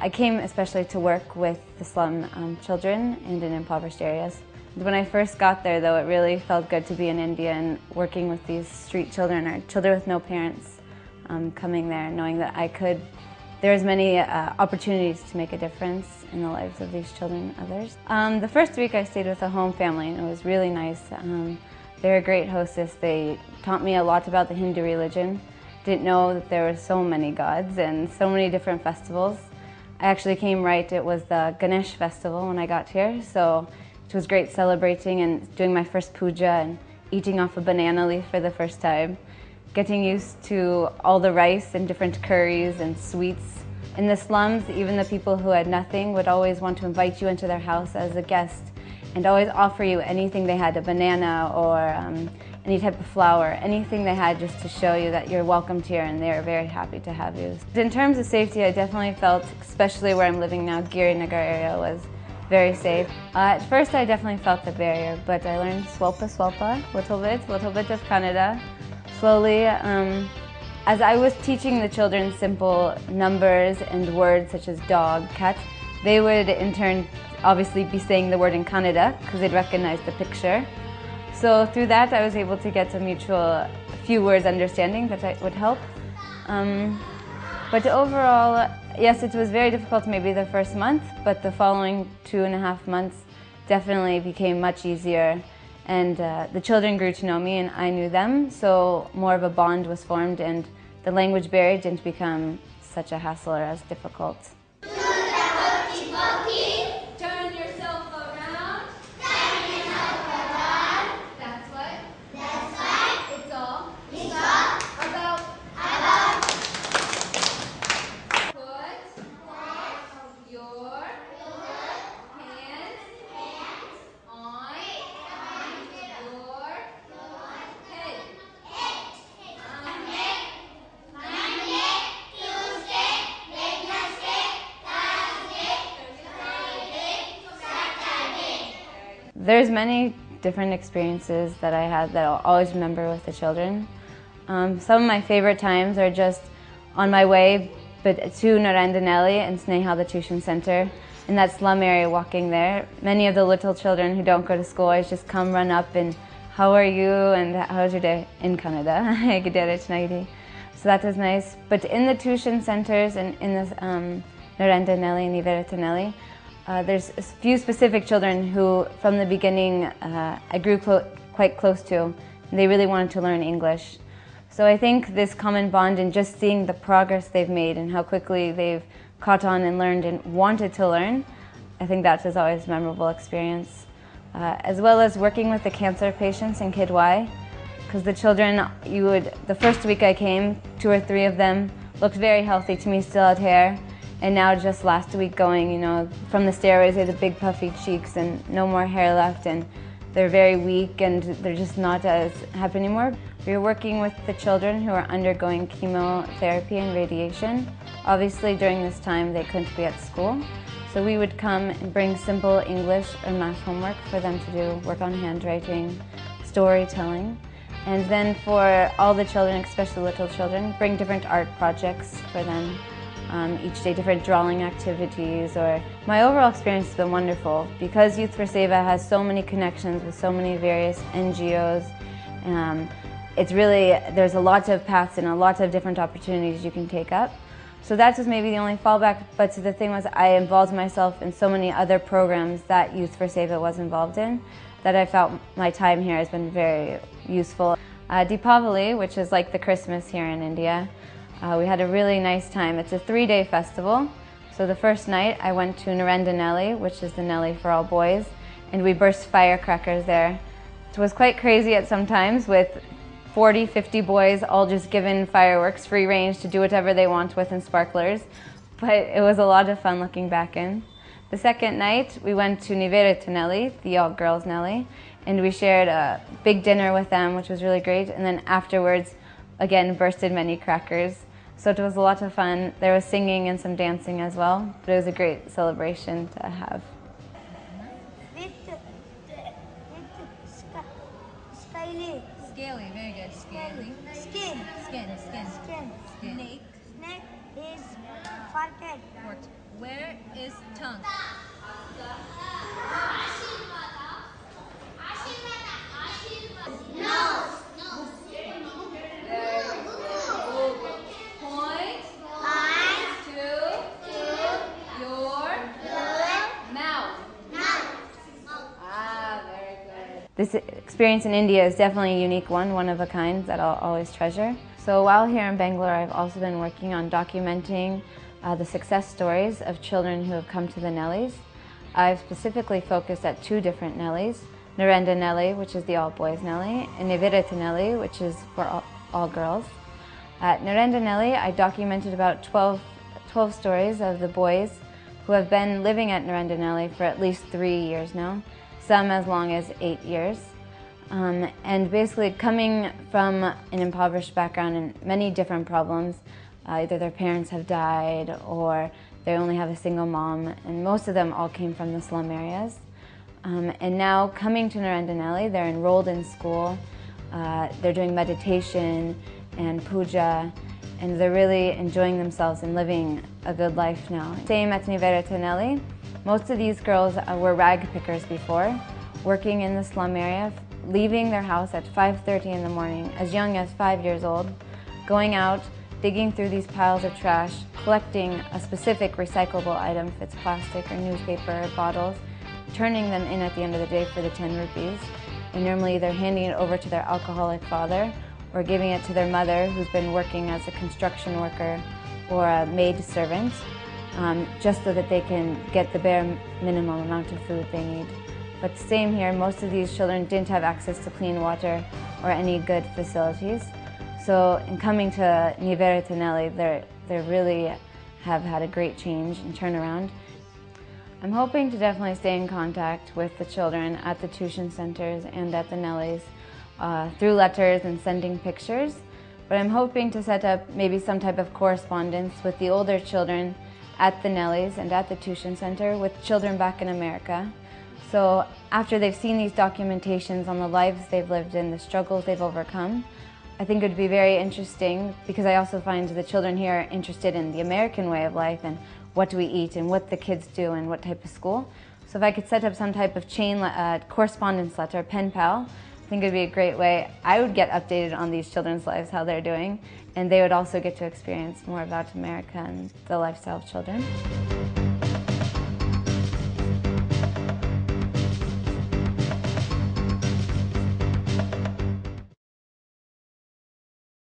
I came especially to work with the slum children and in impoverished areas. When I first got there, though, it really felt good to be in India and working with these street children or children with no parents coming there, knowing that there's many opportunities to make a difference in the lives of these children and others. The first week I stayed with a home family and it was really nice. They're a great hostess. They taught me a lot about the Hindu religion. Didn't know that there were so many gods and so many different festivals. I actually came right, it was the Ganesh festival when I got here, so it was great celebrating and doing my first puja and eating off a banana leaf for the first time. Getting used to all the rice and different curries and sweets. In the slums, even the people who had nothing would always want to invite you into their house as a guest and always offer you anything they had, a banana or any type of flower, anything they had just to show you that you're welcomed here and they're very happy to have you. In terms of safety, I definitely felt, especially where I'm living now, Girinagar area was very safe. At first I definitely felt the barrier, but I learned swalpa, little bit of Kannada. Slowly, as I was teaching the children simple numbers and words such as dog, cat, they would in turn obviously be saying the word in Kannada because they'd recognize the picture. So through that I was able to get a few words understanding that would help. But overall, yes, it was very difficult maybe the first month, but the following 2.5 months definitely became much easier. And the children grew to know me and I knew them, so more of a bond was formed and the language barrier didn't become such a hassle or as difficult. Turn yourself around. That's what? It's all about. Put your hands on your head. There's many different experiences that I had that I'll always remember with the children. Some of my favorite times are just on my way to Narandanelli and Sneha, the tuition center, in that slum area walking there. Many of the little children who don't go to school always just come run up and how are you and how's your day in Kannada. So that was nice. But in the tuition centers and in this Narandanelli and Yuva, there's a few specific children who, from the beginning, I grew quite close to. And they really wanted to learn English. So I think this common bond and just seeing the progress they've made and how quickly they've caught on and learned and wanted to learn, I think that was always a memorable experience. As well as working with the cancer patients in Kid Y, because the children, the first week I came, 2 or 3 of them looked very healthy to me, still had hair. And now just last week going, from the steroids, they had the big puffy cheeks and no more hair left and they're very weak and they're just not as happy anymore. We were working with the children who are undergoing chemotherapy and radiation. Obviously during this time they couldn't be at school. So we would come and bring simple English or math homework for them to do, work on handwriting, storytelling. And then for all the children, especially little children, bring different art projects for them. Each day different drawing activities. My overall experience has been wonderful because Youth for Sewa has so many connections with so many various NGOs. There's a lot of paths and a lot of different opportunities you can take up. So that was maybe the only fallback, but the thing was I involved myself in so many other programs that Youth for Sewa was involved in that I felt my time here has been very useful. Deepavali, which is like the Christmas here in India, we had a really nice time. It's a 3-day festival. So the first night I went to Narandanelli, which is the Nelly for all boys, and we burst firecrackers there. It was quite crazy at some times with 40, 50 boys all just given fireworks, free range to do whatever they want with and sparklers. But it was a lot of fun looking back in. The second night we went to Nelly, the all-girls Nelly, and we shared a big dinner with them, which was really great. And then afterwards, again, bursted many crackers. So it was a lot of fun. There was singing and some dancing as well, but it was a great celebration to have. Scaly, very good. Scaly. Skin. Snake. neck is forked. Where is tongue? Point to your mouth. Very good. This experience in India is definitely a unique one of a kind that I'll always treasure. So while here in Bangalore, I've also been working on documenting the success stories of children who have come to the Nellies. I've specifically focused at 2 different Nellies, Narendra Nelly, which is the all-boys Nelly, and Nivedita Nelly, which is for all girls. At Narendra Nelly, I documented about 12 stories of the boys who have been living at Narendra Nelly for at least 3 years now, some as long as 8 years. And basically coming from an impoverished background and many different problems, either their parents have died or they only have a single mom, and most of them all came from the slum areas. And now coming to Narendra Nelly, they're enrolled in school, they're doing meditation and puja, and they're really enjoying themselves and living a good life now. Same at Nivedita Nelly. Most of these girls were rag pickers before, working in the slum area, leaving their house at 5:30 in the morning, as young as 5 years old, going out, digging through these piles of trash, collecting a specific recyclable item, if it's plastic or newspaper or bottles, turning them in at the end of the day for the 10 rupees, and normally either handing it over to their alcoholic father or giving it to their mother, who's been working as a construction worker or a maid servant, just so that they can get the bare minimum amount of food they need. But same here, most of these children didn't have access to clean water or any good facilities. So in coming to Nivedita Nelly, they really have had a great change and turnaround. I'm hoping to definitely stay in contact with the children at the tuition centers and at the Nellies through letters and sending pictures. But I'm hoping to set up maybe some type of correspondence with the older children at the Nellies and at the tuition center with children back in America. So after they've seen these documentations on the lives they've lived in, the struggles they've overcome, I think it would be very interesting, because I also find the children here are interested in the American way of life and what do we eat and what the kids do and what type of school. So if I could set up some type of chain correspondence letter, pen pal, I think it would be a great way. I would get updated on these children's lives, how they're doing, and they would also get to experience more about America and the lifestyle of children.